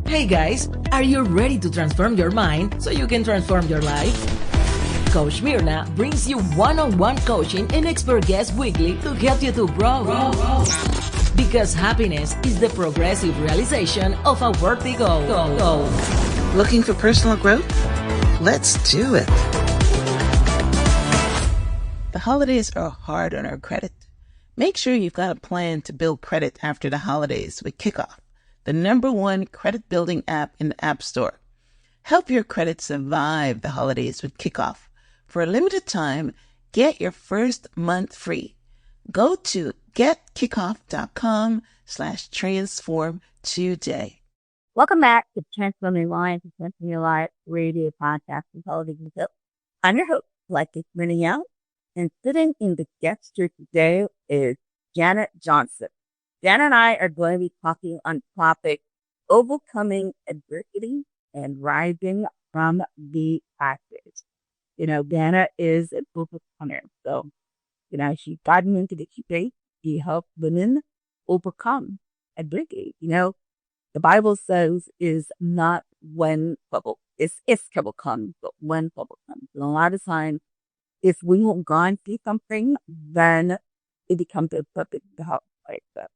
Hey guys, are you ready to transform your mind so you can transform your life? Coach Myrna brings you one-on-one coaching and expert guests weekly to help you to grow. Because happiness is the progressive realization of a worthy goal. Looking for personal growth? Let's do it. The holidays are hard on our credit. Make sure you've got a plan to build credit after the holidays with Kickoff, the #1 credit building app in the App Store. Help your credit survive the holidays with Kickoff. For a limited time, get your first month free. Go to getkickoff.com/transform today. Welcome back to Transforming Life, Transforming Your Life radio podcast and television show. I'm your host, Myrna Young, and sitting in the guest chair today is Janna Johnson. Janna and I are going to be talking on topic overcoming adversity and rising from the ashes. Janna is an overcomer. So, she's gotten into the space. She helps women overcome adversity. The Bible says is not when trouble, it's if trouble comes, but when trouble comes. And a lot of times, if we won't go and see something, then it becomes a perfect help. Like that.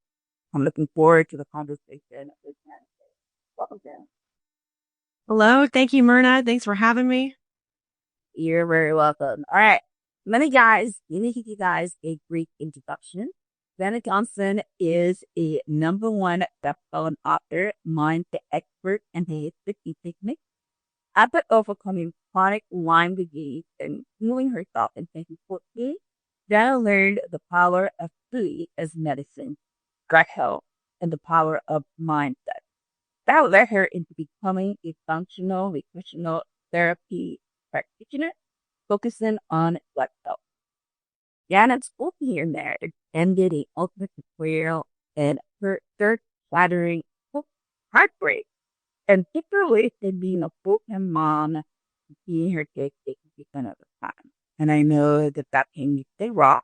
I'm looking forward to the conversation with Janna. Welcome, Janna. Hello. Thank you, Myrna. Thanks for having me. You're very welcome. All right. Let me give you guys a brief introduction. Janna Johnson is a #1 best-selling author, mindset expert, and holistic technique. After overcoming chronic Lyme disease and healing herself in 2014, Janna learned the power of food as medicine, gut health, and the power of mindset. That led her into becoming a functional nutritional therapy practitioner, focusing on gut health. Janna's openly married, ended an ultimate betrayal, and her third flattering heartbreak, and took her away from being a full-time mom and seeing her kids taking of the time. And I know that can stay raw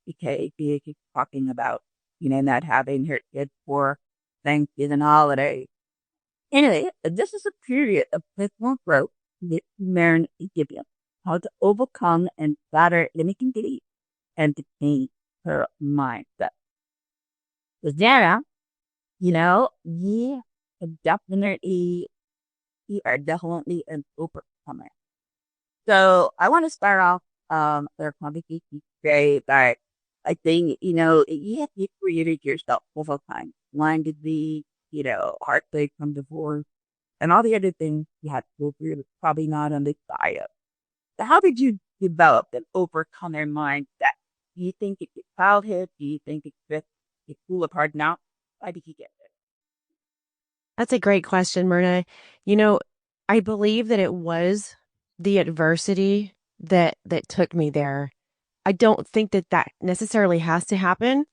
because she keeps talking about, not having her kids for Thanksgiving holiday. Anyway, this is a period of personal growth that Myrna is giving how to overcome and flatter limiting beliefs and to change her mindset. So Janna, you are definitely an overcomer. So I want to start off their conversation today by I think, you have created yourself over time. Lyme disease, heartbreak from divorce, and all the other things you had to go through that's probably not on this bio. So how did you develop an overcomer mindset? Do you think it's your childhood? Do you think it's just you pull apart now? Why did you get there? That's a great question, Myrna. I believe that it was the adversity that took me there. I don't think that necessarily has to happen.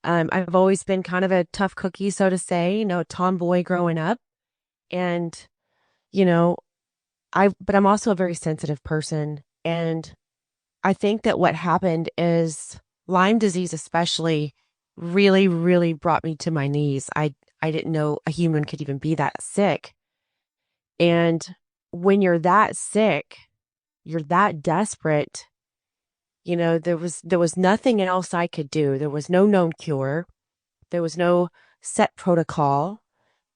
I've always been kind of a tough cookie, so to say, a tomboy growing up. And, but I'm also a very sensitive person. And I think that what happened is Lyme disease especially really, really brought me to my knees. I didn't know a human could even be that sick. And when you're that sick, you're that desperate, there was nothing else I could do. There was no known cure. There was no set protocol.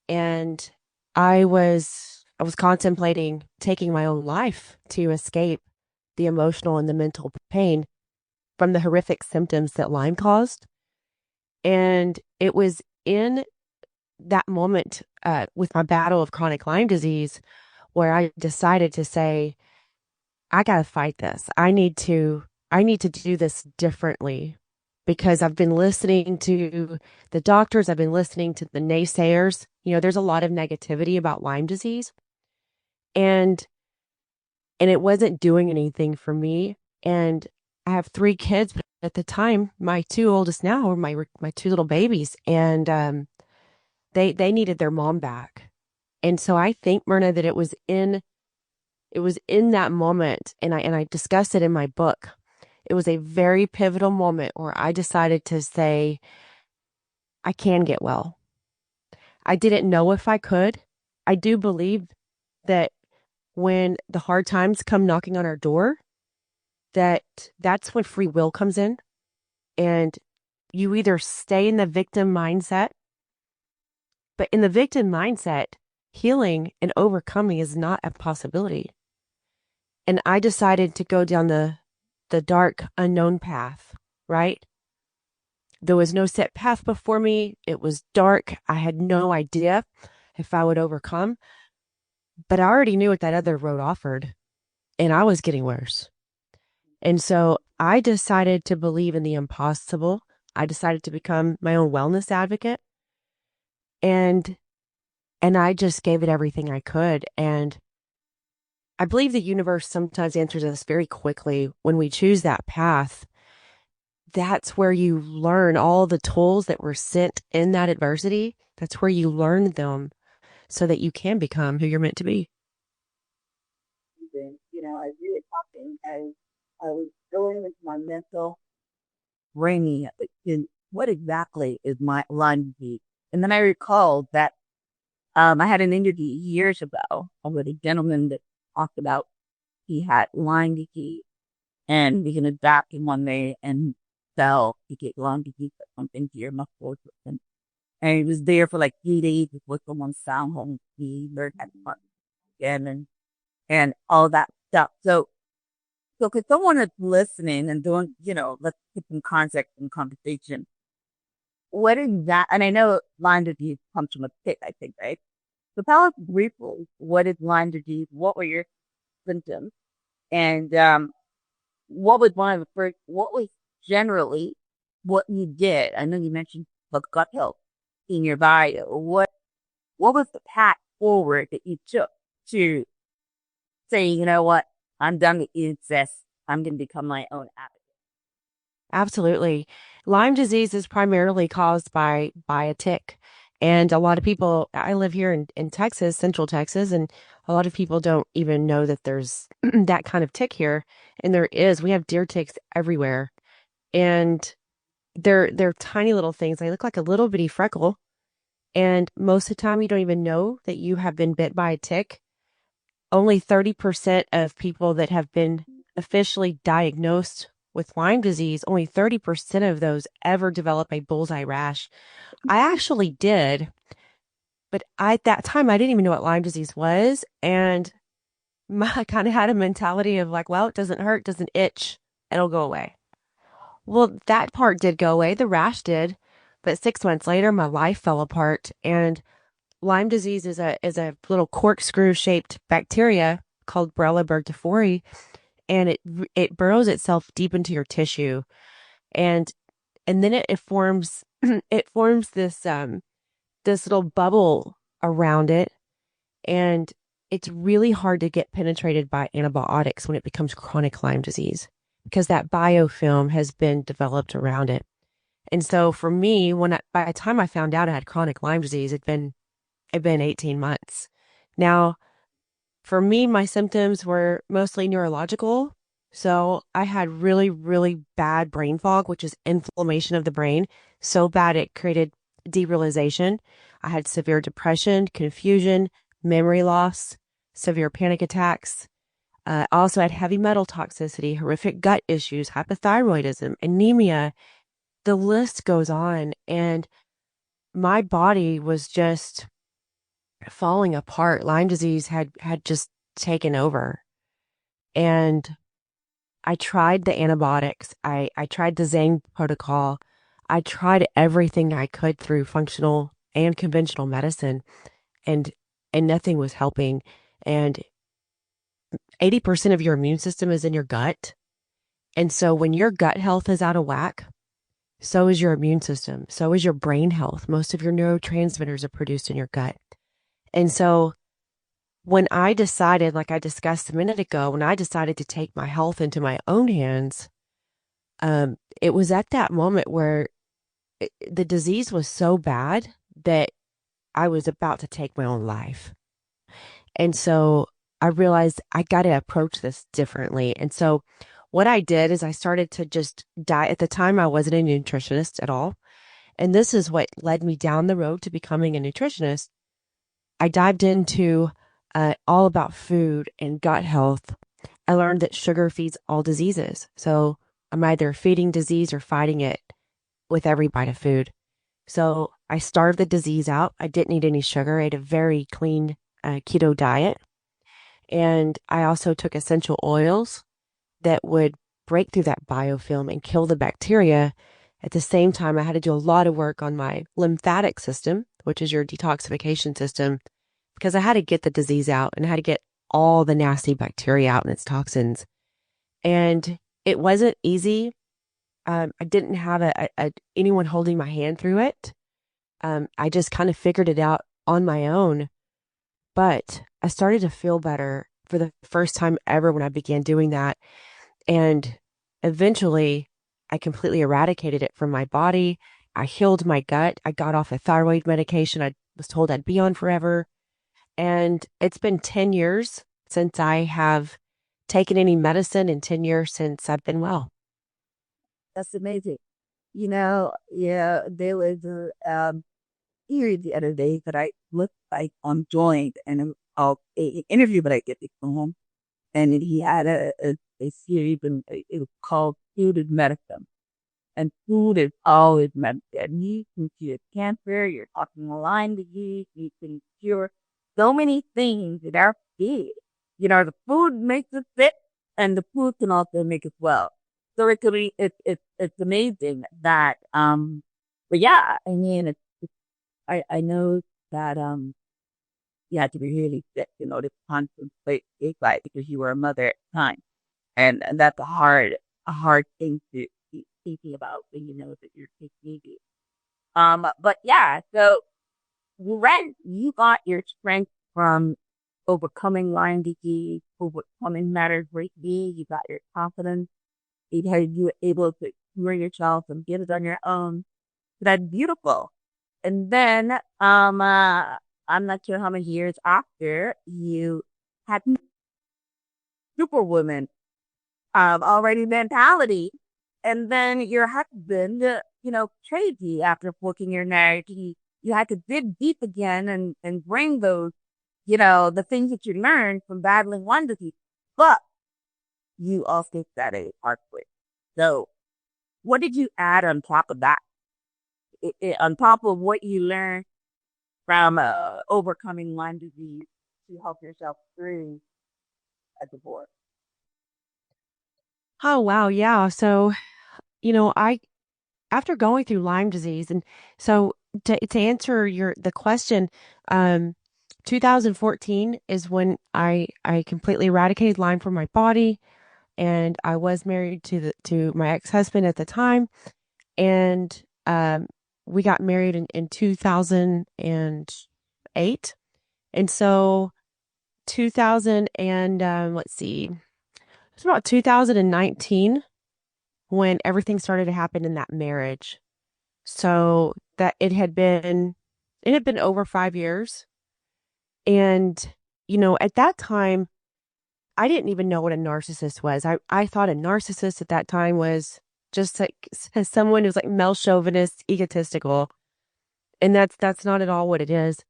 And I was contemplating taking my own life to escape the emotional and the mental pain from the horrific symptoms that Lyme caused. And it was in that moment with my battle of chronic Lyme disease where I decided to say, I got to fight this. I need to do this differently because I've been listening to the doctors. I've been listening to the naysayers. There's a lot of negativity about Lyme disease and it wasn't doing anything for me. And I have 3 kids, but at the time, my 2 oldest now were my 2 little babies, and they needed their mom back. And so I think, Myrna, that it was in that moment, and I discussed it in my book. It was a very pivotal moment where I decided to say, I can get well. I didn't know if I could. I do believe that when the hard times come knocking on our door, that's when free will comes in, and you either stay in the victim mindset, but in the victim mindset, healing and overcoming is not a possibility. And I decided to go down the dark unknown path, right? There was no set path before me. It was dark. I had no idea if I would overcome, but I already knew what that other road offered, and I was getting worse. And so I decided to believe in the impossible. I decided to become my own wellness advocate, and I just gave it everything I could. And I believe the universe sometimes answers us very quickly when we choose that path. That's where you learn all the tools that were sent in that adversity. That's where you learn them so that you can become who you're meant to be. You know, as you were talking, I was going into my mental braining in what exactly is my Lyme disease. And then I recalled that I had an interview years ago with a gentleman that talked about he had Lyme disease and he was back in one day and fell. He get Lyme disease or something to your muscles. And he was there for like 3 days before someone found home. He learned how to talk again and all that stuff. So because someone is listening and doing, you know, let's put some context in conversation. What is that? And I know Lyme disease comes from a tick, I think, right? So tell us briefly, what is Lyme disease? What were your symptoms? And what was one of the first, what was generally what you did? I know you mentioned the gut health in your bio. What was the path forward that you took to say, you know what, I'm done with incest. I'm going to become my own advocate? Absolutely. Lyme disease is primarily caused by a tick. And a lot of people, I live here in Texas, Central Texas, and a lot of people don't even know that there's that kind of tick here. And there is. We have deer ticks everywhere. And they're tiny little things. They look like a little bitty freckle. And most of the time, you don't even know that you have been bit by a tick. Only 30% of people that have been officially diagnosed with Lyme disease, only 30% of those ever develop a bullseye rash. I actually did, but at that time, I didn't even know what Lyme disease was. And I kind of had a mentality of like, well, it doesn't hurt, doesn't itch, it'll go away. Well, that part did go away. The rash did. But 6 months later, my life fell apart. And Lyme disease is a little corkscrew shaped bacteria called Borrelia burgdorferi, and it burrows itself deep into your tissue, and then it forms it forms this little bubble around it, and it's really hard to get penetrated by antibiotics when it becomes chronic Lyme disease because that biofilm has been developed around it. And so for me, by the time I found out I had chronic Lyme disease, it'd been 18 months. Now, for me, my symptoms were mostly neurological. So I had really, really bad brain fog, which is inflammation of the brain. So bad it created derealization. I had severe depression, confusion, memory loss, severe panic attacks. I also had heavy metal toxicity, horrific gut issues, hypothyroidism, anemia. The list goes on. And my body was just falling apart. Lyme disease had just taken over. And I tried the antibiotics. I tried the Zang protocol. I tried everything I could through functional and conventional medicine, and nothing was helping. And 80% of your immune system is in your gut. And so when your gut health is out of whack, so is your immune system. So is your brain health. Most of your neurotransmitters are produced in your gut. And so when I decided, like I discussed a minute ago, when I decided to take my health into my own hands, it was at that moment where the disease was so bad that I was about to take my own life. And so I realized I got to approach this differently. And so what I did is I started to just diet. At the time, I wasn't a nutritionist at all. And this is what led me down the road to becoming a nutritionist. I dived into all about food and gut health. I learned that sugar feeds all diseases. So I'm either feeding disease or fighting it with every bite of food. So I starved the disease out. I didn't eat any sugar. I ate a very clean keto diet. And I also took essential oils that would break through that biofilm and kill the bacteria. At the same time, I had to do a lot of work on my lymphatic system, which is your detoxification system, because I had to get the disease out and I had to get all the nasty bacteria out and its toxins. And it wasn't easy. I didn't have anyone holding my hand through it. I just kind of figured it out on my own. But I started to feel better for the first time ever when I began doing that. And eventually, I completely eradicated it from my body. I healed my gut. I got off a thyroid medication I was told I'd be on forever. And it's been 10 years since I have taken any medicine and 10 years since I've been well. That's amazing. Yeah, there was a theory the other day that I looked like on Joint and an interview that I get from him. And he had a series, and it was called Food is Medicine. And food is always medicine. You can cure cancer, you're talking Lyme disease, you can cure so many things in our food. The food makes us sick, and the food can also make us well. So it could be, it's amazing that, but yeah, I mean, I know that, you had to be really sick in order to contemplate suicide because you were a mother at the time. And that's a hard thing to be thinking about when you know that you're baby. But yeah, so you got your strength from overcoming Lyme disease, overcoming matters greatly. You got your confidence. You were able to cure yourself and get it on your own. So that's beautiful. And then, I'm not sure how many years after you had superwoman, already mentality. And then your husband, crazy after booking your marriage. You had to dig deep again and bring those, the things that you learned from battling one disease. But you also said a heartbreak. So what did you add on top of that? On top of what you learned from overcoming Lyme disease to help yourself through a divorce? Oh, wow. Yeah. So, after going through Lyme disease, and so to answer the question, 2014 is when I completely eradicated Lyme from my body, and I was married to my ex-husband at the time, and we got married in 2008, and so 2000 and let's see, it's about 2019 when everything started to happen in that marriage. So that it had been over 5 years. And, at that time, I didn't even know what a narcissist was. I thought a narcissist at that time was just like someone who's like male chauvinist, egotistical. And that's not at all what it is.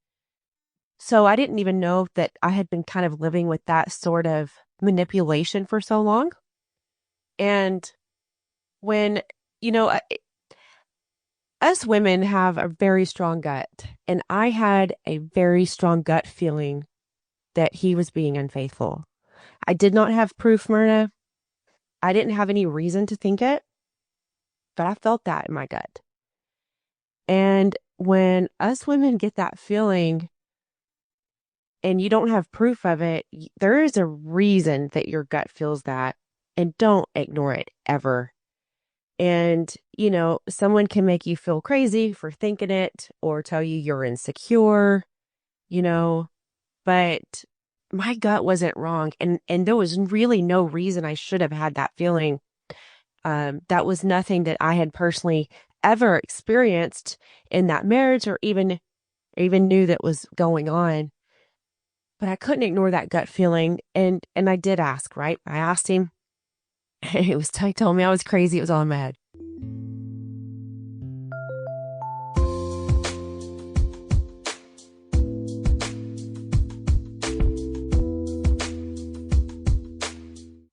So I didn't even know that I had been kind of living with that sort of manipulation for so long. And when, us women have a very strong gut, and I had a very strong gut feeling that he was being unfaithful. I did not have proof, Myrna. I didn't have any reason to think it, but I felt that in my gut. And when us women get that feeling and you don't have proof of it, there is a reason that your gut feels that, and don't ignore it ever. And, someone can make you feel crazy for thinking it or tell you you're insecure, but my gut wasn't wrong. And there was really no reason I should have had that feeling. That was nothing that I had personally ever experienced in that marriage or even knew that was going on. But I couldn't ignore that gut feeling. And I did ask, right? I asked him. He told me I was crazy. It was all in my head.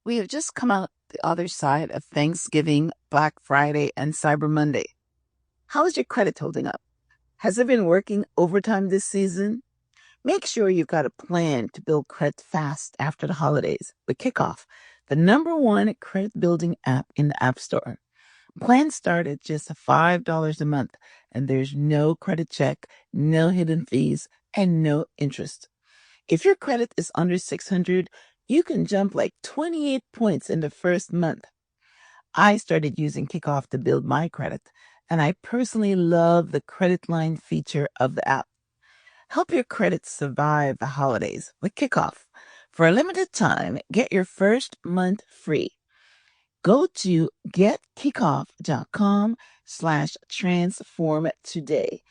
We have just come out the other side of Thanksgiving, Black Friday, and Cyber Monday. How is your credit holding up? Has it been working overtime this season? Make sure you've got a plan to build credit fast after the holidays with Kickoff, the #1 credit building app in the App Store. Plans start at just $5 a month, and there's no credit check, no hidden fees, and no interest. If your credit is under 600, you can jump like 28 points in the first month. I started using Kickoff to build my credit, and I personally love the credit line feature of the app. Help your credit survive the holidays with Kickoff. For a limited time, get your first month free. Go to getkickoff.com/transform today.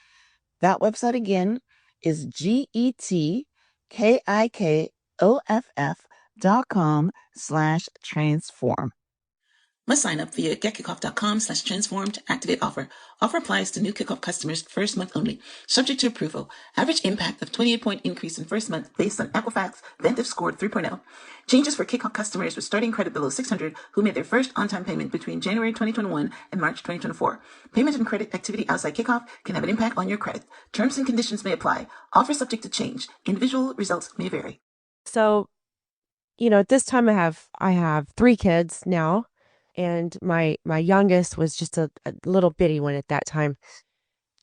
That website again is getkickoff.com/transform. Must sign up via getkickoff.com/transform to activate offer. Offer applies to new Kickoff customers first month only. Subject to approval. Average impact of 28-point increase in first month based on Equifax Ventive scored 3.0. Changes for Kickoff customers with starting credit below 600 who made their first on-time payment between January 2021 and March 2024. Payment and credit activity outside Kickoff can have an impact on your credit. Terms and conditions may apply. Offer subject to change. Individual results may vary. So, at this time I have 3 kids now. And my youngest was just a little bitty one at that time.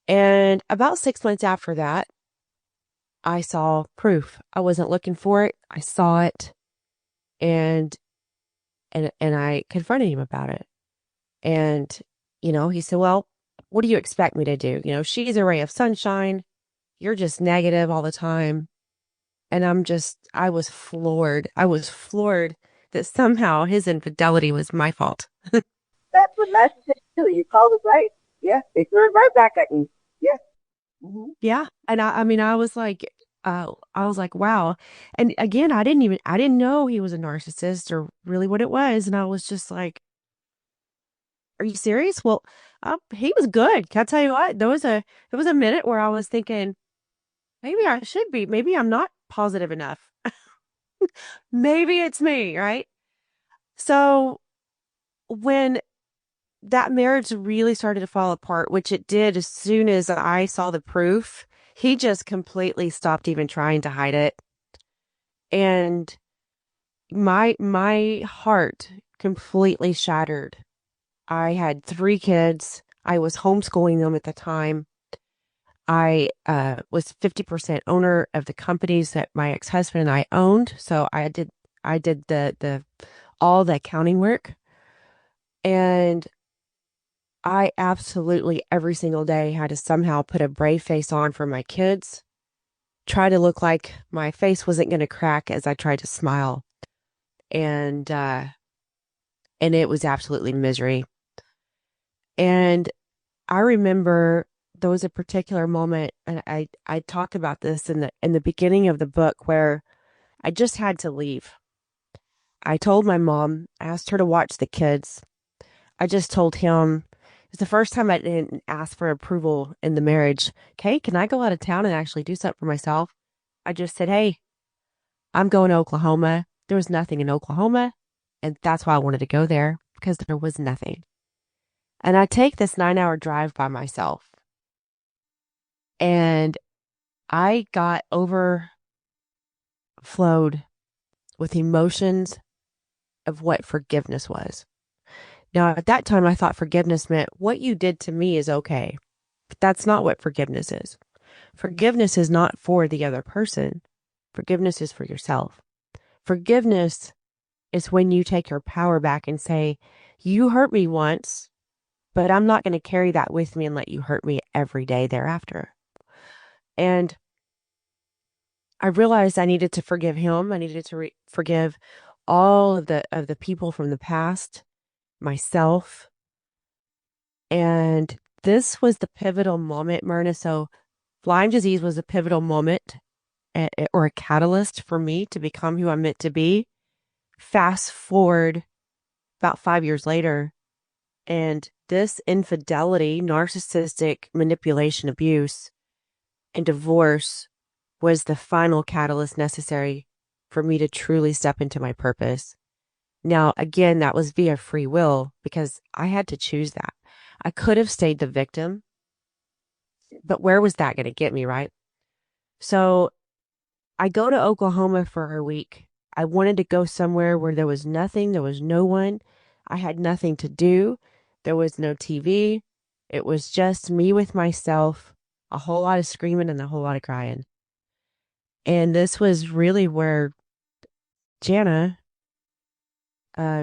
And about 6 months after that, I saw proof. I wasn't looking for it. I saw it, and I confronted him about it. And he said, "Well, what do you expect me to do? She's a ray of sunshine. You're just negative all the time." And I was floored. I was floored that somehow his infidelity was my fault. That's what narcissists do. You call it right. Yeah. They threw it right back at you. Yeah. Mm-hmm. Yeah. And I was like, wow. And again, I didn't know he was a narcissist or really what it was. And I was just like, are you serious? Well, he was good. Can I tell you what? There was a minute where I was thinking, maybe I should be, maybe I'm not positive enough. Maybe it's me, right? So when that marriage really started to fall apart, which it did as soon as I saw the proof, he just completely stopped even trying to hide it. And my heart completely shattered. I had 3 kids. I was homeschooling them at the time. I was 50% owner of the companies that my ex-husband and I owned. So I did the all the accounting work. And I absolutely every single day had to somehow put a brave face on for my kids, try to look like my face wasn't going to crack as I tried to smile. And it was absolutely misery. And I remember there was a particular moment, and I talked about this in the beginning of the book, where I just had to leave. I told my mom, I asked her to watch the kids. I just told him, it's the first time I didn't ask for approval in the marriage. Okay, can I go out of town and actually do something for myself? I just said, hey, I'm going to Oklahoma. There was nothing in Oklahoma, and that's why I wanted to go there, because there was nothing. And I take this 9-hour drive by myself. And I got overflowed with emotions of what forgiveness was. Now, at that time, I thought forgiveness meant what you did to me is okay. But that's not what forgiveness is. Forgiveness is not for the other person. Forgiveness is for yourself. Forgiveness is when you take your power back and say, you hurt me once, but I'm not going to carry that with me and let you hurt me every day thereafter. And I realized I needed to forgive him. I needed to forgive all of the people from the past, myself. And this was the pivotal moment, Myrna. So Lyme disease was a pivotal moment or a catalyst for me to become who I'm meant to be. Fast forward about 5 years later, and this infidelity, narcissistic manipulation, abuse, and divorce was the final catalyst necessary for me to truly step into my purpose. Now, again, that was via free will because I had to choose that. I could have stayed the victim, but where was that going to get me, right? So I go to Oklahoma for a week. I wanted to go somewhere where there was nothing, there was no one. I had nothing to do. There was no TV. It was just me with myself, a whole lot of screaming and a whole lot of crying. And this was really where Janna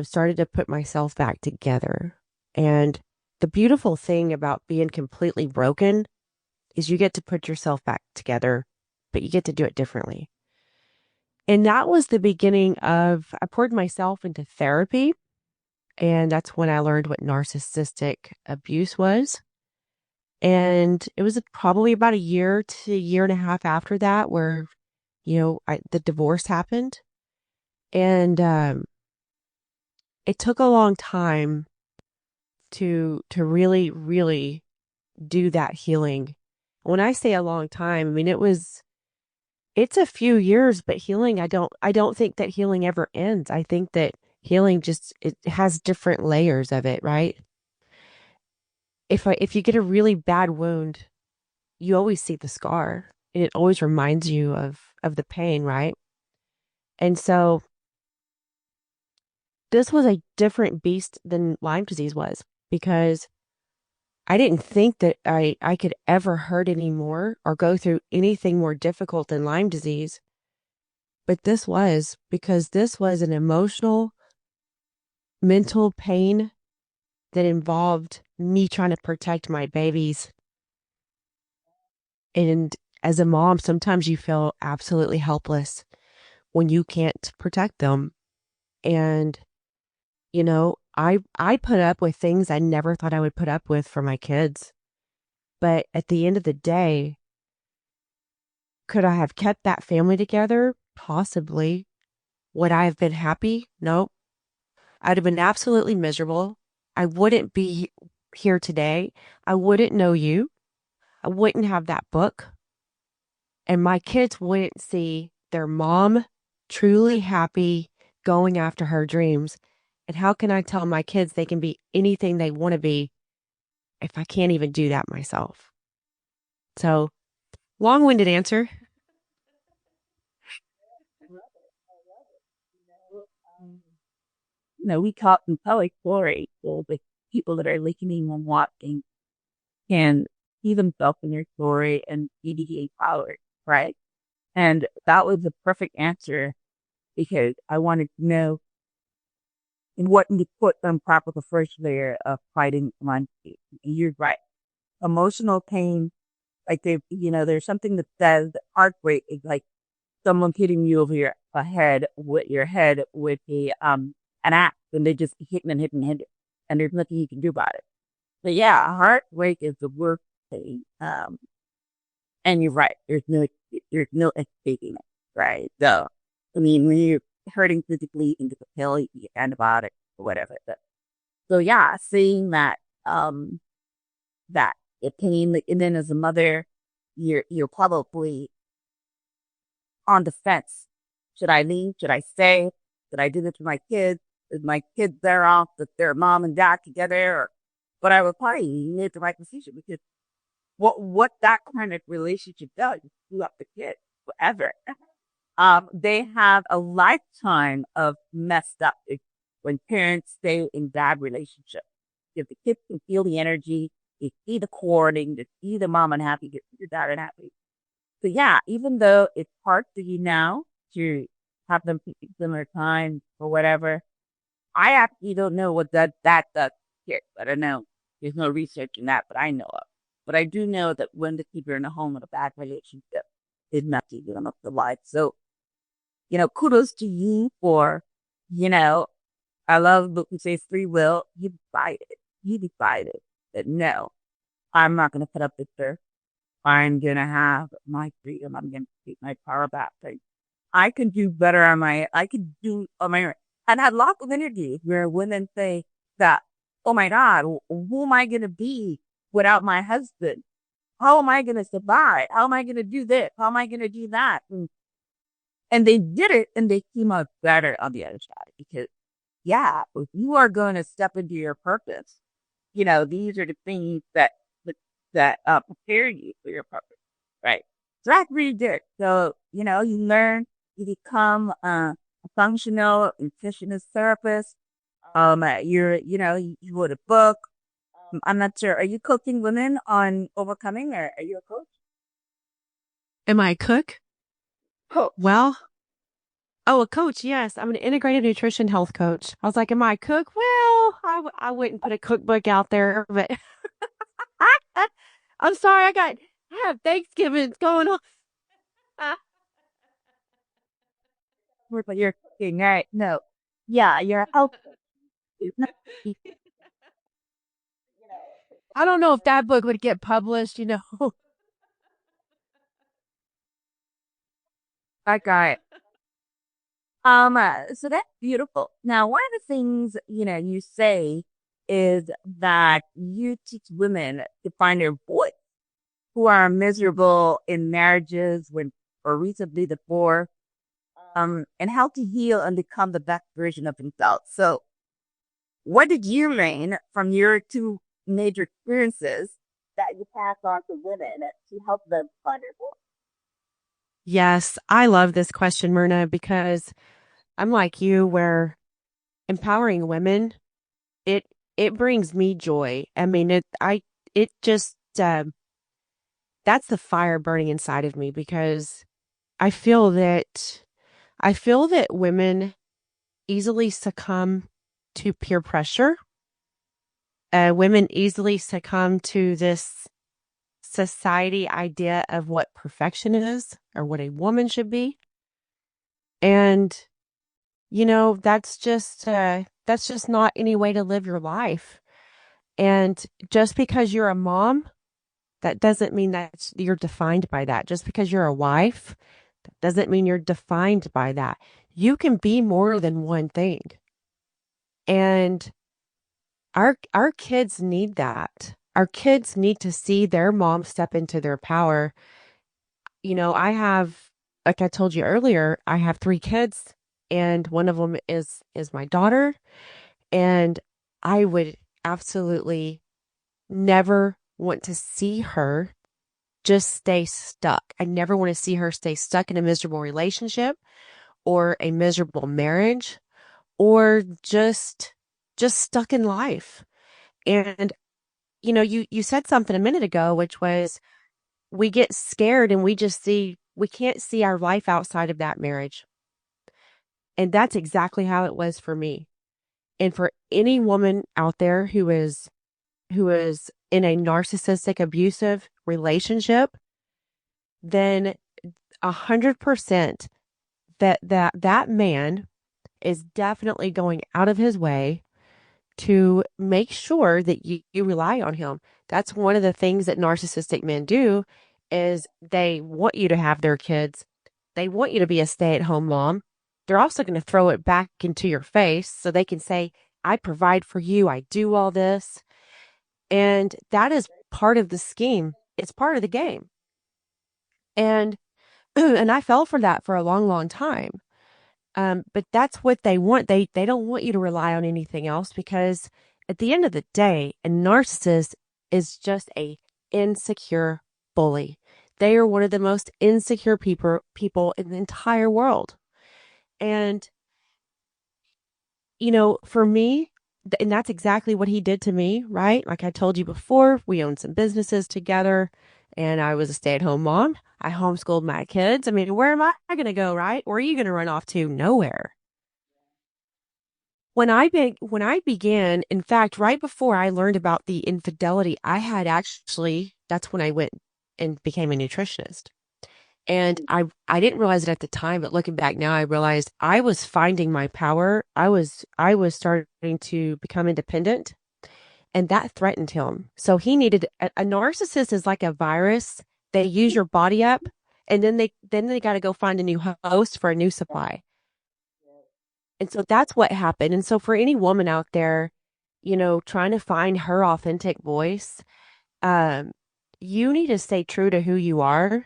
started to put myself back together. And the beautiful thing about being completely broken is you get to put yourself back together, but you get to do it differently. And that was the beginning of, I poured myself into therapy. And that's when I learned what narcissistic abuse was. And it was probably about a year to a year and a half after that where, the divorce happened. And it took a long time to really, really do that healing. When I say a long time, I mean, it's a few years, but healing, I don't think that healing ever ends. I think that healing it has different layers of it, right? If you get a really bad wound, you always see the scar and it always reminds you of the pain, right? And so this was a different beast than Lyme disease was because I didn't think that I could ever hurt anymore or go through anything more difficult than Lyme disease. But this was because this was an emotional, mental pain that involved me trying to protect my babies. And as a mom, sometimes you feel absolutely helpless when you can't protect them. And, I put up with things I never thought I would put up with for my kids. But at the end of the day, could I have kept that family together? Possibly. Would I have been happy? No. I'd have been absolutely miserable. I wouldn't be here today. I wouldn't know you. I wouldn't have that book. And my kids wouldn't see their mom truly happy going after her dreams. And how can I tell my kids they can be anything they want to be if I can't even do that myself? So, long-winded answer. We talk in public story with people that are listening and watching can see themselves in their story and be empowered, right? And that was the perfect answer because I wanted to know in what you put on top of the first layer of fighting Lyme disease. You're right. Emotional pain, like there's something that says that heartbreak is like someone hitting you over your head with an axe, and they just hitting and hitting and hitting, and there's nothing you can do about it. But yeah, heartbreak is the worst thing. And you're right. There's no escaping it, right? So, I mean, when you're hurting physically, you can get a pill, you can get antibiotics or whatever. So yeah, seeing that pain, and then as a mother, you're probably on the fence. Should I leave? Should I stay? Should I do this to my kids? Is my kids better off with their mom and dad together? But I would probably make the right decision because what that kind of relationship does is screw up the kids forever. They have a lifetime of messed up when parents stay in bad relationships. If the kids can feel the energy, they see the courting, they see the mom unhappy, they see the dad unhappy. So yeah, even though it's hard for you now to have them pick similar time or whatever, I actually don't know what that does here. I don't know. There's no research in that, but I know of. But I do know that when the people are in a home with a bad relationship, it's messy them up the life. So, kudos to you for, I love what you say free will. You decided that no, I'm not going to put up with her. I'm going to have my freedom. I'm going to take my power back. I can do better on my own. And I had lots of interviews where women say that, oh my God, who am I going to be without my husband? How am I going to survive? How am I going to do this? How am I going to do that? And they did it and they came out better on the other side because yeah, if you are going to step into your purpose, these are the things that prepare you for your purpose, right? So that's really good. So, you learn, you become a functional nutritionist therapist. You wrote a book. I'm not sure. Are you coaching women on overcoming, or are you a coach? Am I a cook? Coach. Well, a coach. Yes. I'm an integrated nutrition health coach. I was like, am I a cook? Well, I wouldn't put a cookbook out there, but I'm sorry. I have Thanksgiving going on. But you're cooking, right? No. Yeah, you're a health coach. It's not- I don't know if that book would get published. I got it. So that's beautiful. Now, one of the things, you say is that you teach women to find their voice who are miserable in marriages or recently divorced, and how to heal and become the best version of themselves. So what did you learn from your two major experiences that you pass on to women to help them find their voice? Yes. I love this question, Myrna, because I'm like you where empowering women, it, it brings me joy. I mean, it just, that's the fire burning inside of me because I feel that, I feel that women easily succumb to peer pressure. Women easily succumb to this society idea of what perfection is or what a woman should be. And, that's just not any way to live your life. And just because you're a mom, that doesn't mean that you're defined by that. Just because you're a wife, that doesn't mean you're defined by that. You can be more than one thing. And our kids need that. Our kids need to see their mom step into their power. I have, like I told you earlier, I have 3 kids, and one of them is my daughter. And I would absolutely never want to see her just stay stuck. I never want to see her stay stuck in a miserable relationship or a miserable marriage or just stuck in life. And you said something a minute ago, which was we get scared and we can't see our life outside of that marriage. And that's exactly how it was for me. And for any woman out there who is in a narcissistic abusive relationship, then 100% that man is definitely going out of his way to make sure that you rely on him. That's one of the things that narcissistic men do is they want you to have their kids. They want you to be a stay-at-home mom. They're also going to throw it back into your face so they can say, I provide for you. I do all this. And that is part of the scheme. It's part of the game. And and I fell for that for a long, long time. But that's what they want. They don't want you to rely on anything else because at the end of the day, a narcissist is just a insecure bully. They are one of the most insecure people in the entire world. And, for me, and that's exactly what he did to me, right? Like I told you before, we owned some businesses together and I was a stay-at-home mom. I homeschooled my kids. I mean, where am I going to go, right? Where are you going to run off to? Nowhere. When I began, in fact, right before I learned about the infidelity, that's when I went and became a nutritionist. And I didn't realize it at the time, but looking back now, I realized I was finding my power. I was starting to become independent, and that threatened him. So he needed a narcissist is like a virus. They use your body up, and then they got to go find a new host for a new supply. And so that's what happened. And so for any woman out there, trying to find her authentic voice, you need to stay true to who you are.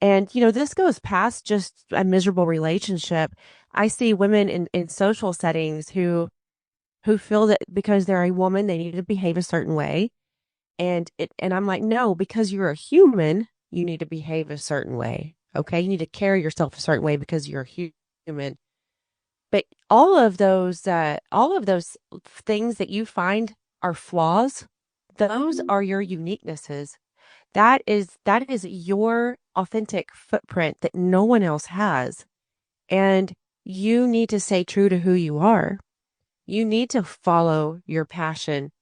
And, this goes past just a miserable relationship. I see women in social settings who who feel that because they're a woman, they need to behave a certain way. And I'm like, no, because you're a human, you need to behave a certain way. Okay. You need to carry yourself a certain way because you're a human. But all of those things that you find are flaws, those are your uniquenesses. That is your authentic footprint that no one else has. And you need to stay true to who you are. You need to follow your passion.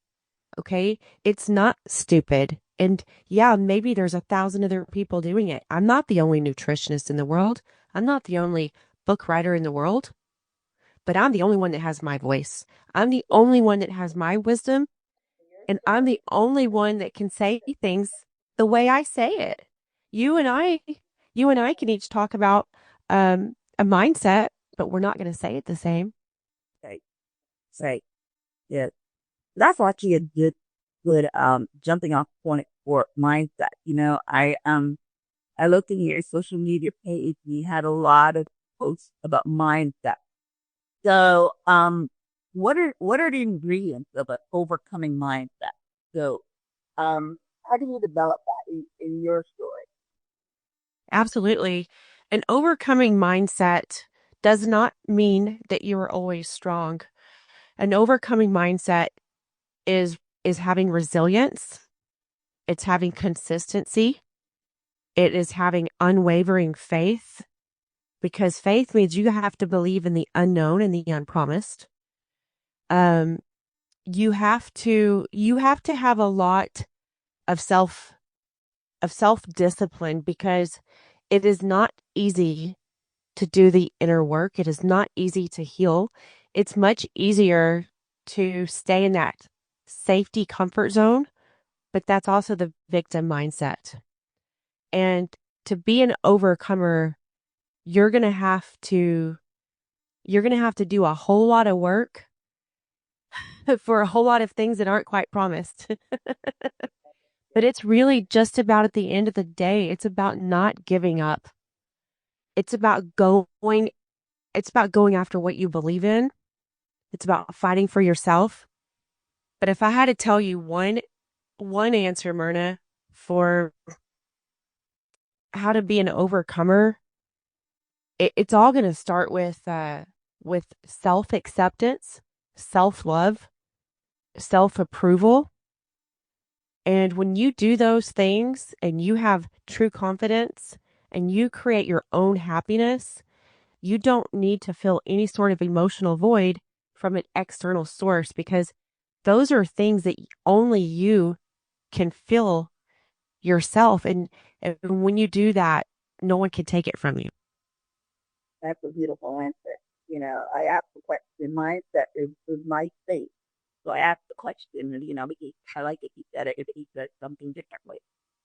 Okay. It's not stupid. And yeah, maybe there's 1,000 other people doing it. I'm not the only nutritionist in the world. I'm not the only book writer in the world, but I'm the only one that has my voice. I'm the only one that has my wisdom. And I'm the only one that can say things the way I say it. You and I, you and I can each talk about a mindset, but we're not going to say it the same. Right. Right. Yeah. That's actually a good jumping off point for mindset. I looked in your social media page. You had a lot of posts about mindset. So, what are the ingredients of an overcoming mindset? So, how do you develop that in your story? Absolutely. An overcoming mindset does not mean that you are always strong. An overcoming mindset is having resilience. It's having consistency. It is having unwavering faith, because faith means you have to believe in the unknown and the unpromised. Um, you have to have a lot of self discipline, because it is not easy to do the inner work. It is not easy to heal. It's much easier to stay in that safety comfort zone, but that's also the victim mindset. And to be an overcomer, you're going to have to do a whole lot of work for a whole lot of things that aren't quite promised. But it's really just about, at the end of the day, it's about not giving up. It's about going after what you believe in. It's about fighting for yourself. But if I had to tell you one answer, Myrna, for how to be an overcomer, it's all going to start with self-acceptance, self-love, self-approval. And when you do those things and you have true confidence and you create your own happiness, you don't need to fill any sort of emotional void from an external source, because those are things that only you can fill yourself. And when you do that, no one can take it from you. That's a beautiful answer. I asked the question, mindset is my state. So I asked the question, and because I like it, he said it, if he said something differently.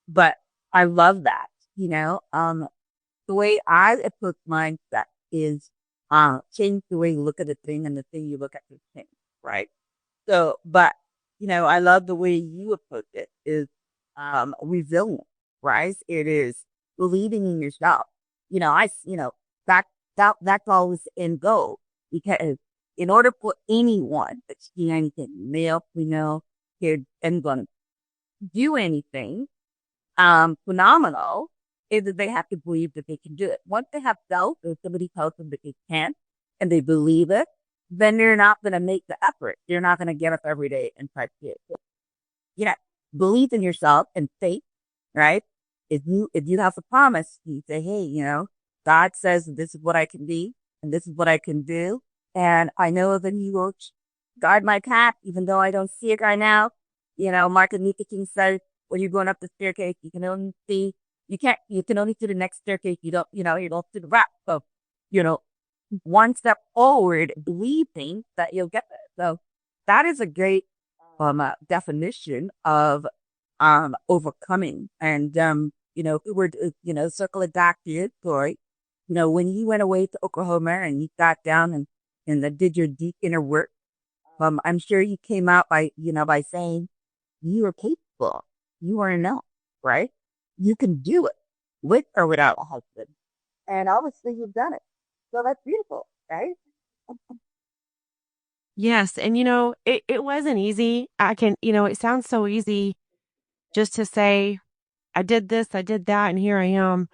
But I love that. The way I approach mindset is change the way you look at the thing and the thing you look at the thing, right? So, but I love the way you approach it is resilient, right? It is believing in yourself. That that's always the end goal, because in order for anyone, achieve anything, male, female, kid, anyone, do anything phenomenal, is that they have to believe that they can do it. Once they have doubt, or somebody tells them that they can't, and they believe it, then they're not going to make the effort. They're not going to get up every day and try to do it. Believe in yourself and faith, right? If you have a promise, you say, hey, God says this is what I can be and this is what I can do. And I know that He will guard my path, even though I don't see it right now. Martin Luther King said, when you're going up the staircase, you can only see the next staircase. You don't see the wrap. So, one step forward, believing that you'll get there. So that is a great definition of overcoming. And if we were to circle it back to your story, when you went away to Oklahoma and you got down and did your deep inner work, I'm sure you came out by saying you are capable, you are enough, right? You can do it with or without a husband, and obviously you've done it. So that's beautiful, right? Yes. And it wasn't easy. It sounds so easy just to say, I did this, I did that, and here I am.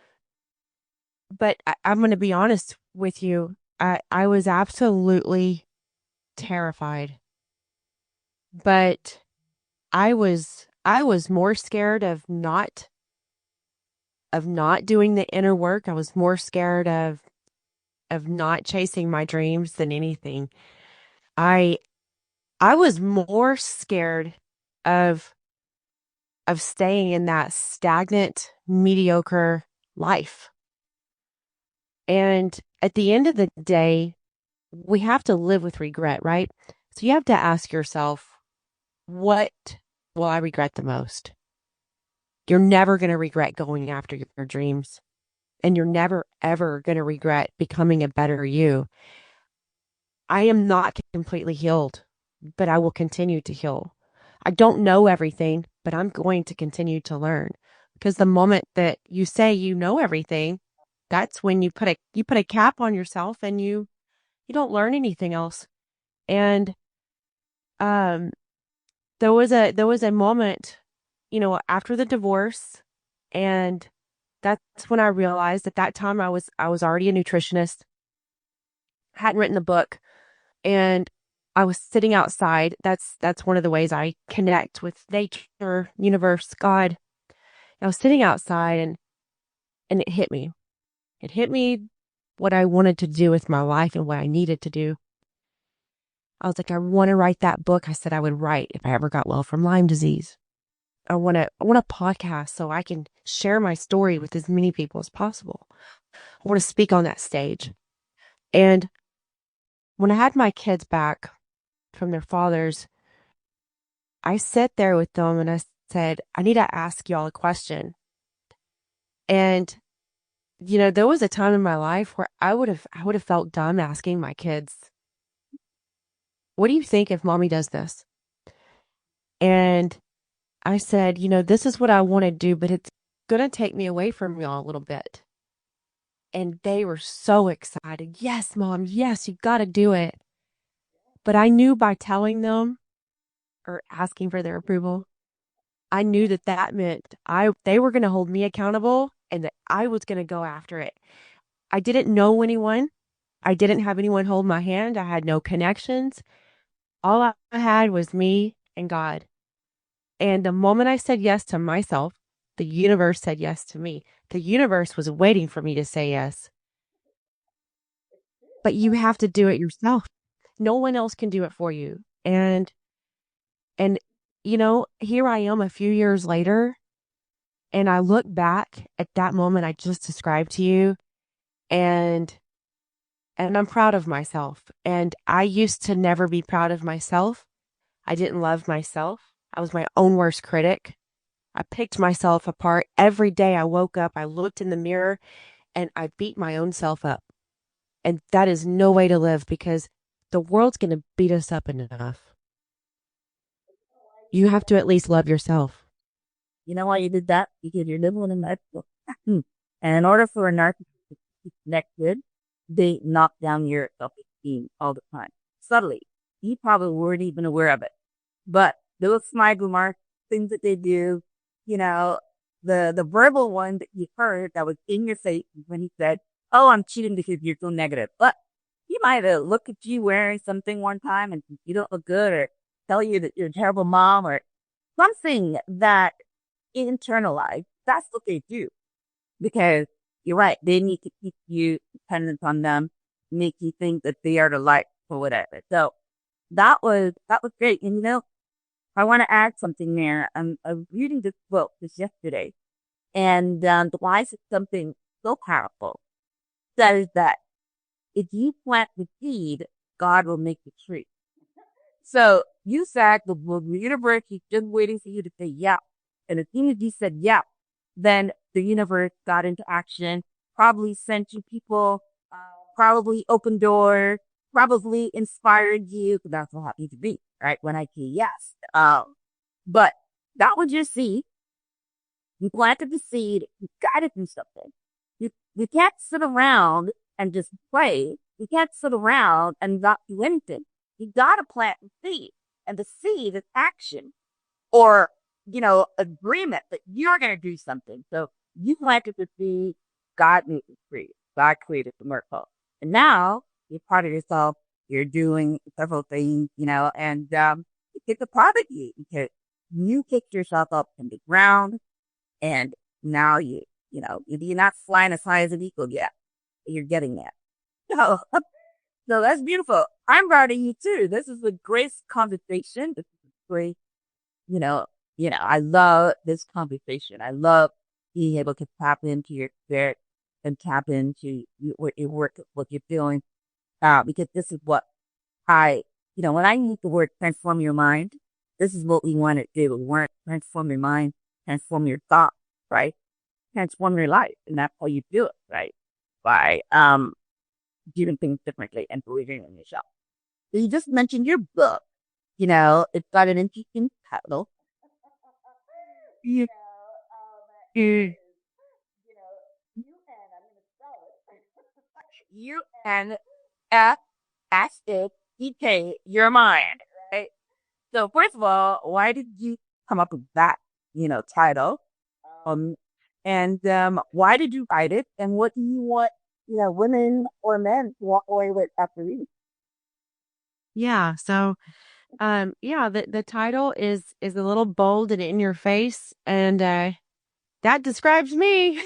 But I'm going to be honest with you. I was absolutely terrified, but I was more scared of not doing the inner work. I was more scared of not chasing my dreams than anything. I I was more scared of staying in that stagnant, mediocre life. And at the end of the day, we have to live with regret, right? So you have to ask yourself, what will I regret the most? You're never going to regret going after your dreams, and you're never, ever going to regret becoming a better you. I am not completely healed, but I will continue to heal. I don't know everything, but I'm going to continue to learn, because the moment that you say you know everything, that's when you put a cap on yourself, and you don't learn anything else. And um there was a moment, after the divorce, and that's when I realized at that time I was already a nutritionist, hadn't written the book, and I was sitting outside. That's one of the ways I connect with nature, universe, God. I was sitting outside, and it hit me. It hit me what I wanted to do with my life and what I needed to do. I was like, I want to write that book I said I would write if I ever got well from Lyme disease. I want a podcast so I can share my story with as many people as possible. I want to speak on that stage. And when I had my kids back from their fathers, I sat there with them and I said, I need to ask y'all a question. And there was a time in my life where I would have felt dumb asking my kids, what do you think if mommy does this? And I said, this is what I want to do, but it's going to take me away from y'all a little bit. And they were so excited. Yes, mom. Yes, you got to do it. But I knew by telling them or asking for their approval, I knew that meant they were going to hold me accountable and that I was going to go after it. I didn't know anyone. I didn't have anyone hold my hand. I had no connections. All I had was me and God. And the moment I said yes to myself, the universe said yes to me. The universe was waiting for me to say yes. But you have to do it yourself. No one else can do it for you. And here I am a few years later, and I look back at that moment I just described to you, and I'm proud of myself. And I used to never be proud of myself. I didn't love myself. I was my own worst critic. I picked myself apart. Every day I woke up, I looked in the mirror, and I beat my own self up. And that is no way to live, because the world's going to beat us up enough. You have to at least love yourself. You know why you did that? Because you're living in that book. And in order for a narcissist to be connected, they knock down your self-esteem all the time. Subtly. You probably weren't even aware of it. But those snide remarks, things that they do, the verbal one that you heard that was in your face when he said, oh, I'm cheating because you're so negative. But he might have looked at you wearing something one time and you don't look good, or tell you that you're a terrible mom, or something that internalize. That's what they do. Because you're right, they need to keep you dependent on them, make you think that they are the light or whatever. So that was great. And I want to add something there. I'm reading this book just yesterday, and the why is something so powerful. Says that if you plant the seed, God will make the tree. So you said the universe is just waiting for you to say yeah. And as soon as you said yeah, then the universe got into action, probably sent you people, probably opened doors, probably inspired you, because that's what happens to be, right? When I say yes. But that was your seed. You planted the seed. You got to do something. You can't sit around and just play. You can't sit around and not do anything. You got to plant the seed, and the seed is action or, agreement that you're going to do something. So you planted the seed, God made the tree, God created the miracle. And now you're part of yourself, you're doing several things, and it's a part of you because you picked yourself up from the ground and now you're not flying as high as an eagle yet. You're getting there. So, so that's beautiful. I'm proud of you too. This is a great conversation. This is a great, you know, I love this conversation. I love being able to tap into your spirit and tap into what your work, what you're doing. Because this is what when I use the word transform your mind, this is what we want to do. We want to transform your mind, transform your thought, right? Transform your life. And that's how you do it, right? By, doing things differently and believing in yourself. So you just mentioned your book. It's got an interesting title. You, you, UNFSIC, your mind, right? So first of all, why did you come up with that, title? And why did you write it? And what do you want, women or men to walk away with after reading? Yeah. So, the title is a little bold and in your face, and that describes me.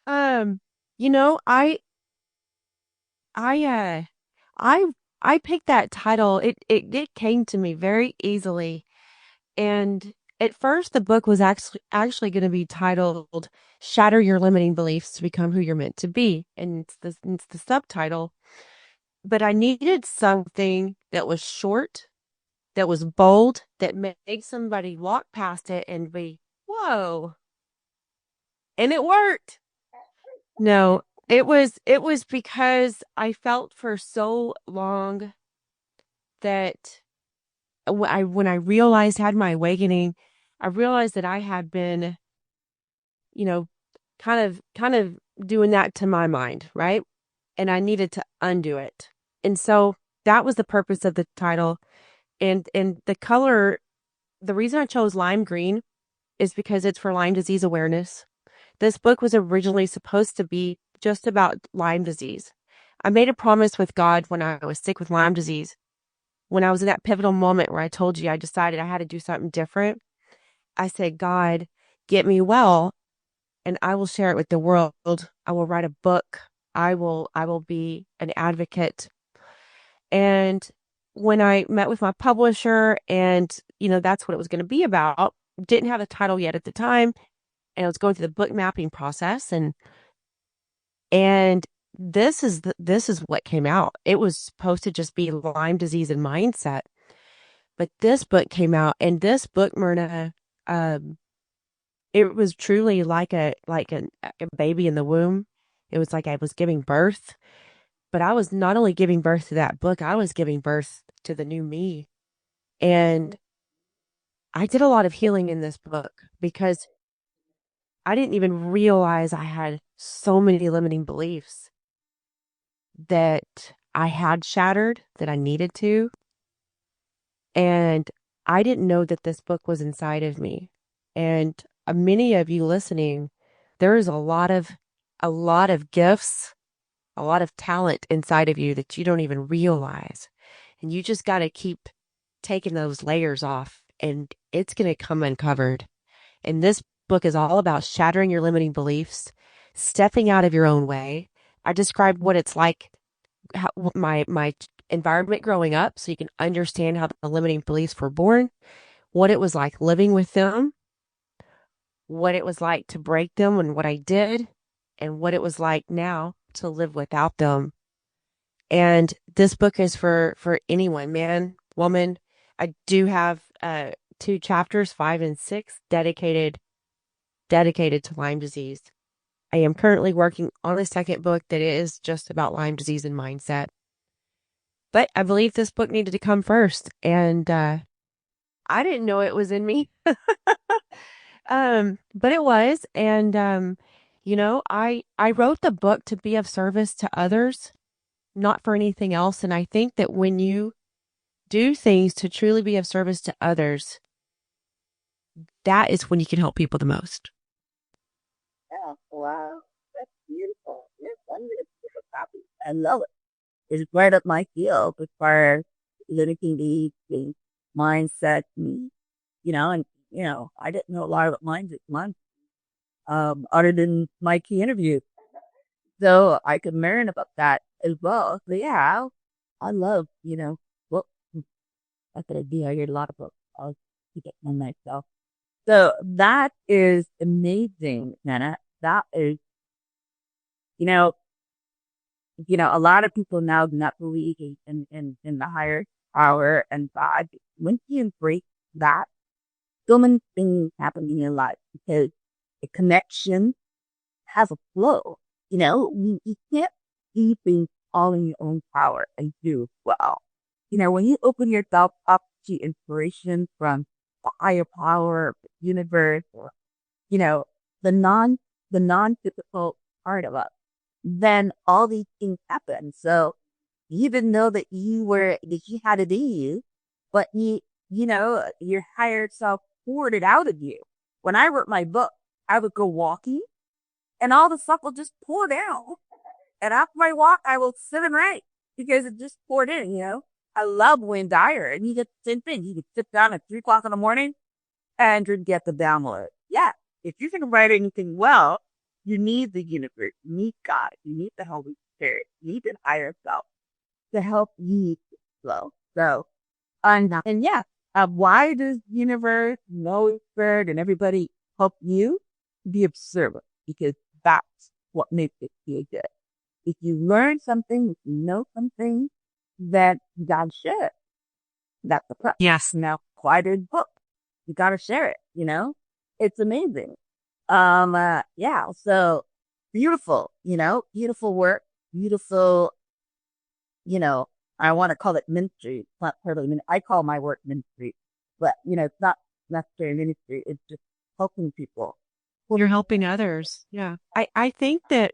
um, you know, I I I picked that title. It came to me very easily, and at first the book was actually going to be titled "Shatter Your Limiting Beliefs to Become Who You're Meant to Be," and it's the subtitle. But I needed something that was short, that was bold, that made somebody walk past it and be, whoa. And it worked. No, it was because I felt for so long that when I realized, had my awakening, I realized that I had been, you know, kind of doing that to my mind, right? And I needed to undo it. And so that was the purpose of the title. And the color, the reason I chose lime green is because it's for Lyme disease awareness. This book was originally supposed to be just about Lyme disease. I made a promise with God when I was sick with Lyme disease. When I was in that pivotal moment where I told you I decided I had to do something different, I said, God, get me well, and I will share it with the world. I will write a book. I will be an advocate. And when I met with my publisher, and that's what it was going to be about, didn't have the title yet at the time, and I was going through the book mapping process, and this is what came out. It was supposed to just be Lyme disease and mindset, but this book came out, and this book, Myrna, it was truly like a baby in the womb. It was like I was giving birth, but I was not only giving birth to that book, I was giving birth to the new me. And I did a lot of healing in this book because I didn't even realize I had so many limiting beliefs that I had shattered, that I needed to. And I didn't know that this book was inside of me. And many of you listening, there is a lot of gifts, a lot of talent inside of you that you don't even realize. And you just got to keep taking those layers off, and it's going to come uncovered. And this book is all about shattering your limiting beliefs, stepping out of your own way. I described what it's like, how, my environment growing up, so you can understand how the limiting beliefs were born, what it was like living with them, what it was like to break them and what I did, and what it was like now to live without them. And this book is for anyone, man, woman. I do have 2 chapters, 5 and 6, dedicated to Lyme disease. I am currently working on a second book that is just about Lyme disease and mindset. But I believe this book needed to come first, and I didn't know it was in me. But it was, and I wrote the book to be of service to others, not for anything else. And I think that when you do things to truly be of service to others, that is when you can help people the most. Yeah, wow, that's beautiful. Yes, I'm gonna keep a copy. I love it. It's right up my field as far as limiting the mindset, and, I didn't know a lot about mindset, other than my key interview. So I could learn about that as well. So yeah, I love, well, that's an idea. I read a lot of books. I'll keep it on myself. So that is amazing, Nana. That is, you know, a lot of people now do not believe in the higher power and God. Once you embrace that, so many things happen in your life because a connection has a flow. You can't do things all in your own power and do well. When you open yourself up to inspiration from the higher power, the universe, or, you know, the non-typical part of us, then all these things happen. So you didn't know that you had it in you, but your higher self poured it out of you. When I wrote my book, I would go walking and all the stuff will just pour down. And after I walk, I will sit and write because it just poured in. I love Wayne Dyer, and he did the same thing. He would sit down at 3 o'clock in the morning and you'd get the download. Yeah. If you can write anything well, you need the universe, you need God, you need the Holy Spirit, you need an higher self to help you flow. So, and yeah, why does universe, Holy Spirit, and everybody help you be observant? Because that's what makes it feel good. If you learn something, if you know something, then you gotta share it. That's the plus. Yes. Now, quieter book. You gotta share it, It's amazing. Yeah, so beautiful, beautiful work, beautiful, I want to call it ministry. It's not totally, I call my work ministry, but, it's not necessarily ministry. It's just helping people. You're helping others. Yeah. I think that,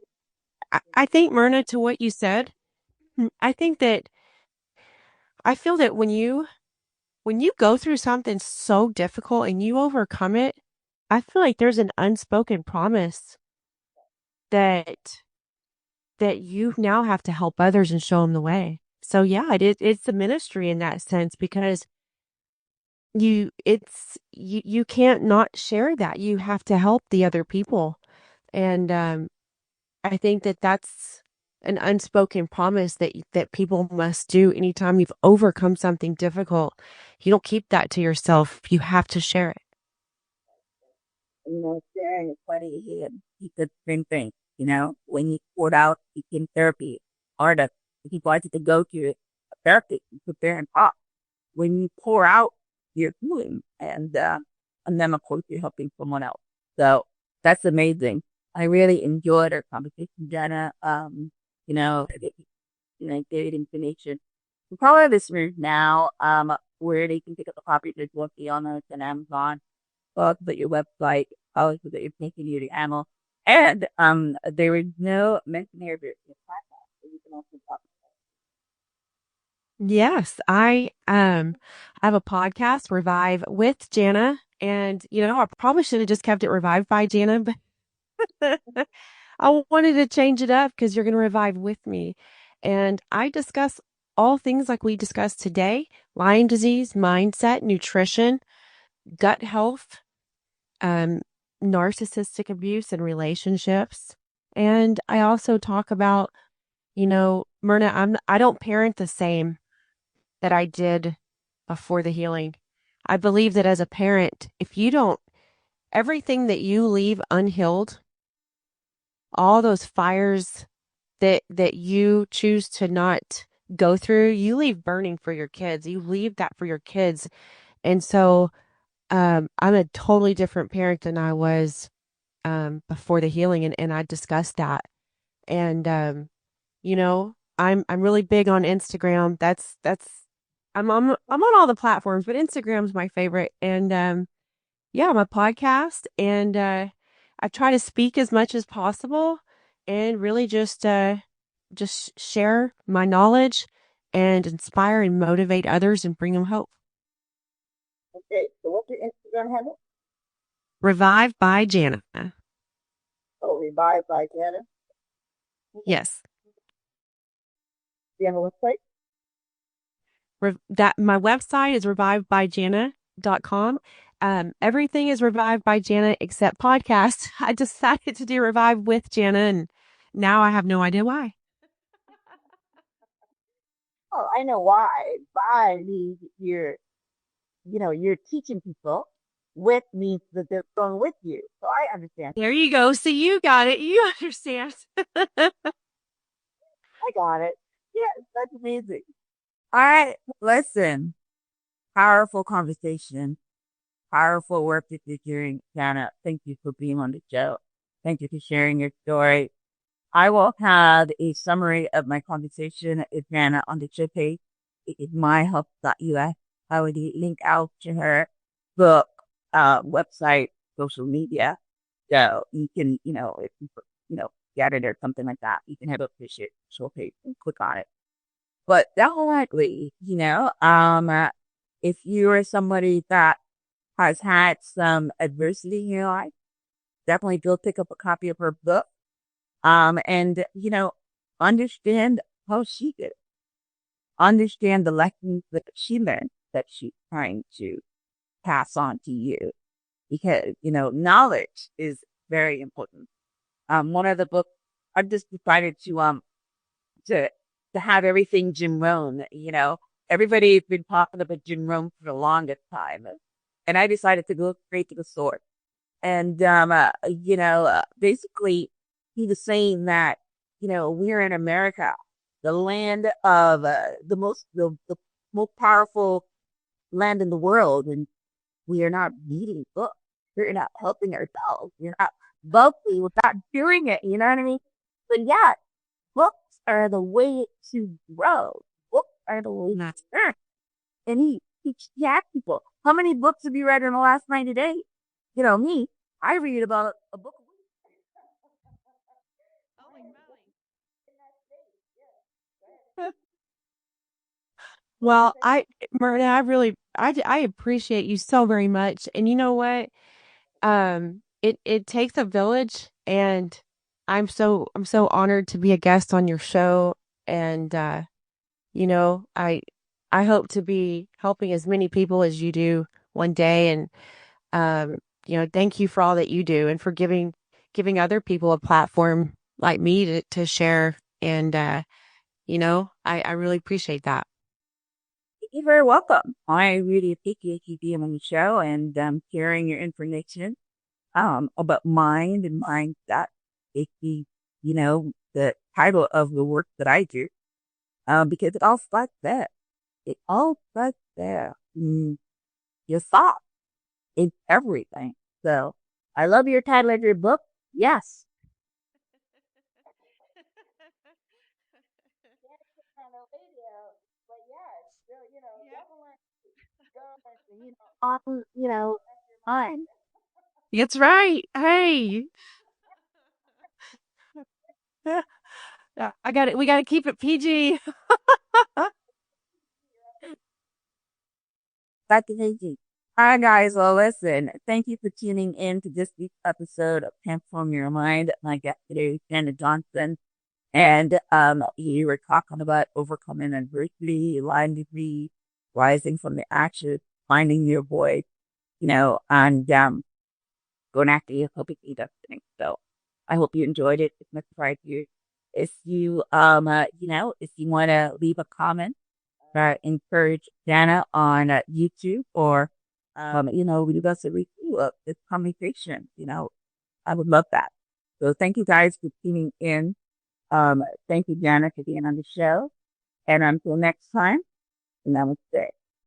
I think, Myrna, to what you said, I think that I feel that when you go through something so difficult and you overcome it, I feel like there's an unspoken promise that you now have to help others and show them the way. So yeah, it's a ministry in that sense because you can't not share that. You have to help the other people. And I think that that's an unspoken promise that people must do anytime you've overcome something difficult. You don't keep that to yourself. You have to share it. Sharing is funny. He did the same thing. When he poured out, he came therapy. Artist, he wanted to go to a therapist and sit there and talk. When you pour out, you're healing, and then of course you're helping someone else. So that's amazing. I really enjoyed our conversation, Janna. Great information. For probably listeners now, where they can pick up a copy of book on us and Amazon, but your website, always that you're taking you to animal. And there was no mention here of your platform, so you can also talk. Yes, I have a podcast, Revive with Janna, and I probably should have just kept it Revived by Janna, but I wanted to change it up because you're going to revive with me. And I discuss all things like we discussed today: Lyme disease, mindset, nutrition, gut health, narcissistic abuse and relationships. And I also talk about, Myrna, I don't parent the same that I did before the healing. I believe that as a parent, if you don't, everything that you leave unhealed, all those fires that you choose to not go through, you leave burning for your kids. You leave that for your kids. And so I'm a totally different parent than I was before the healing, and I discussed that. And I'm really big on Instagram. That's I'm on all the platforms, but Instagram's my favorite. And yeah, I'm a podcast, and I try to speak as much as possible and really just just share my knowledge and inspire and motivate others and bring them hope. Okay, so what's your Instagram handle? Revived by Janna. Oh, Revived by Janna. Yes. Do you have a website? That my website is revivedbyjanna.com. Everything is Revived by Janna except podcasts. I decided to do Revive with Janna, and now I have no idea why. Oh, I know why. By means you're teaching people. With means that they're going with you. So I understand. There you go. So you got it. You understand. I got it. Yeah, that's amazing. All right, listen. Powerful conversation. Powerful work that you're doing, Janna. Thank you for being on the show. Thank you for sharing your story. I will have a summary of my conversation with Janna on the show page. It is myhelp.us. I will link out to her book, website, social media. So you can, if you, get it or something like that, you can have a push it, show page and click on it. But definitely, if you are somebody that has had some adversity in your life, definitely go pick up a copy of her book. And, understand how she did it. Understand the lessons that she learned that she's trying to pass on to you. Because, knowledge is very important. One of the books, I just decided to have everything Jim Rohn, everybody's been talking about Jim Rohn for the longest time. And I decided to go straight to the source. And, basically he was saying that, we're in America, the land of the most powerful land in the world. And we are not reading books. We're not helping ourselves. We're not wealthy without doing it. You know what I mean? But yeah, books are the way to grow. Books are the way to learn. And he asked people, how many books have you read in the last 90 days? Me, I read about a book a week. Well, Myrna, I appreciate you so very much. And you know what? It takes a village, and I'm so honored to be a guest on your show. And, I hope to be helping as many people as you do one day. And, thank you for all that you do and for giving other people a platform like me to share. And, I really appreciate that. You're very welcome. I really appreciate you being on the show and sharing your information about mind and mindset. Basically, the title of the work that I do, because it all starts there. It all starts there. Your thoughts. It's everything. So I love your title of your book. Yes. Awesome, fine. That's right. Hey. Yeah, I got it. We got to keep it PG. That's amazing. All right, guys. Well, listen, thank you for tuning in to this week's episode of Transform Your Mind. My guest today is Janna Johnson. And you were talking about overcoming adversity, Lyme disease, rising from the ashes, finding your voice, and going after your hoping destiny. So I hope you enjoyed it. It's much tried you. If you if you want to leave a comment, encourage Janna on YouTube or leave us a review of this conversation. I would love that. So thank you guys for tuning in. Thank you, Janna, for being on the show. And until next time, namaste.